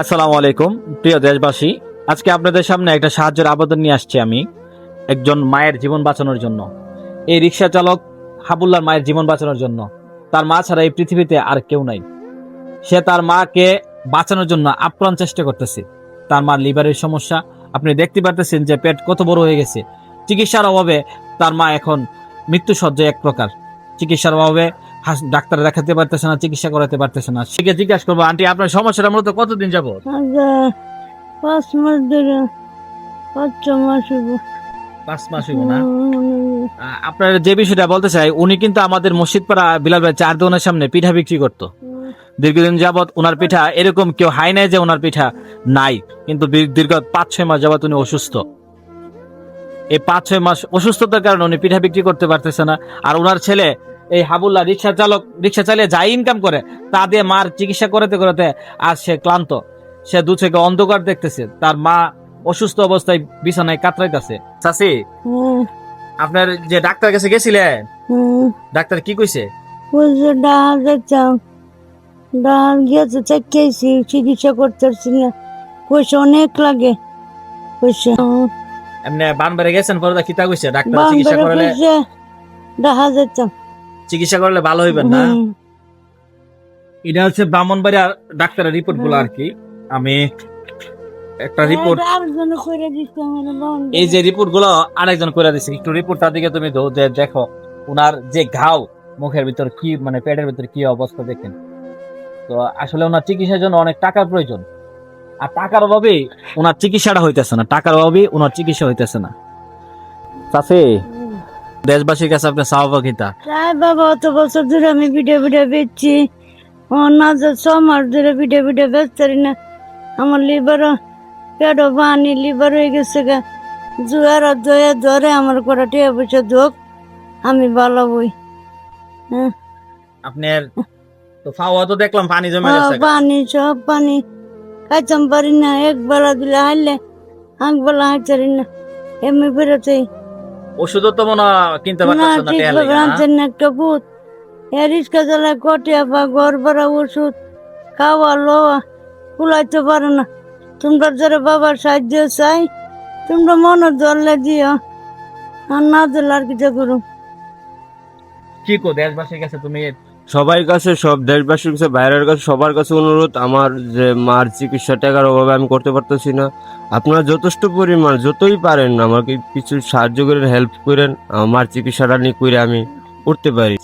আসসালামু আলাইকুম প্রিয় দেশবাসী, আজকে আপনাদের সামনে একটা সাহায্যের আবেদন নিয়ে আসছি আমি একজন মায়ের জীবন বাঁচানোর জন্য। এই রিক্সা চালক হাবুল্লার মায়ের জীবন বাঁচানোর জন্য। তার মা ছাড়া এই পৃথিবীতে আর কেউ নাই। সে তার মাকে বাঁচানোর জন্য আপ্রাণ চেষ্টা করতেছে। তার মার লিভারের সমস্যা, আপনি দেখতে পারতেছেন যে পেট কত বড় হয়ে গেছে। চিকিৎসার অভাবে তার মা এখন মৃত্যুসজ্জায় এক প্রকার। চিকিৎসার অভাবে ডাক্তার দেখাতে পারতেছে না, চিকিৎসা করাতে পারতেছে না। সেকে জিজ্ঞাসা করবো, আন্টি আপনার সমস্যাটা মূলত কতদিন যাবো? আচ্ছা, 5 মাস ধরে, 5-6 মাস হইব। 5 মাস হইব না? আপনার যে বিষয়টা বলতে চাই, উনি কিন্তু আমাদের মসজিদপাড়া বিলাল ভাই চার দোকানের সামনে পিঠা বিক্রি করতো। দীর্ঘদিন যাবৎ ওনার পিঠা এরকম কেউ হাই নাই যে ওনার পিঠা নাই, কিন্তু দীর্ঘ 5-6 মাস যাবৎ উনি অসুস্থ। এই 5-6 মাস অসুস্থতার কারণে উনি পিঠা বিক্রি করতে পারতেছে না। আর ওনার ছেলে এই হাবুল্লাহ রিক্সা চালিয়ে যাই ইনকাম করে, তা দিয়ে মার চিকিৎসা করাতে করাতে আজ সে ক্লান্ত। সে দু চোখে অন্ধকার দেখতেছে। তার মা অসুস্থ অবস্থায় বিছানায় কাতরাইতেছে। চাচি, আপনার যে ডাক্তার কাছে গেছিলেন, ডাক্তার কি কইছে? ডাল যাচ্ছাম, ডাল গিয়েছে চেকেছি, চিকিৎসা করতেছি না, পয়সা অনেক লাগে। পয়সা এমনি বানবারে গেছেন, পরে কিতা কইছে ডাক্তার? চিকিৎসা করলে দেখা যাচ্ছাম, চিকিৎসা করলে ভালো হইবেন না। এটা হচ্ছে ব্রাহ্মণবাড়িয়া ডাক্তারের রিপোর্ট গুলো আর কি। আমি একটা রিপোর্ট, এই যে রিপোর্ট গুলো আরেকজন করে দিচ্ছে, একটু রিপোর্টটার দিকে তুমি দেখো। ওনার যে ঘাও মুখের ভিতর কি, মানে পেটের ভিতর কি অবস্থা দেখেন। তো আসলে ওনার চিকিৎসার জন্য অনেক টাকার প্রয়োজন, আর টাকার অভাবে ওনার চিকিৎসাটা হইতেছে না। টাকার অভাবে ওনার চিকিৎসা হইতেছে না। চাচি, দেশবাসীর কাছে আপনি সাহবাকিতা তাই বাবা, অত বছর ধরে আমি পিঠে বেচছি, না যে 6 মাস ধরে পিঠে বেচতারি না। আমার লিভার, পেটও পানি, লিভার হয়ে গেছে গা। জুয়ার ধরে আমার কটা টিয়া পয়সা দোক, আমি ভালো বই। আপনার তো ফাওয়া তো দেখলাম পানি জমে গেছে। পানি, সব পানি খাইতাম পারি না। একবেলা দিলে হাইলে একবেলা হাইতারি না, এমনি বেরোতে ওষুধও তো মনে হয় কিনতে না, পারতেছেন না, ঠিক টেয়া ভাবে লাগে না? আনছেন না। একটা ভূত রিক্সা চালায় কটিয়া বা ঘর ভাড়া, ওষুধ খাওয়া লোয়া কুলাইতে পারো না। তোমরা যারা বাবার সাহায্য চাই, তোমরা মনে ধরলে দিও, আর না দিলে আর কিছু করো। কি কো দেশবাসীর কাছে তুমি? সবার কাছে, সব দেশবাসীর কাছে, বাইরের কাছে, সবার কাছে অনুরোধ, আমার যে মার চিকিৎসা টাকার অভাবে আমি করতে পারতেছি না। আপনারা যথেষ্ট পরিমাণ যতই পারেন আমাকে কিছু সাহায্য করেন, হেল্প করেন, আমার মার চিকিৎসাটা নিয়ে করে আমি করতে পারি।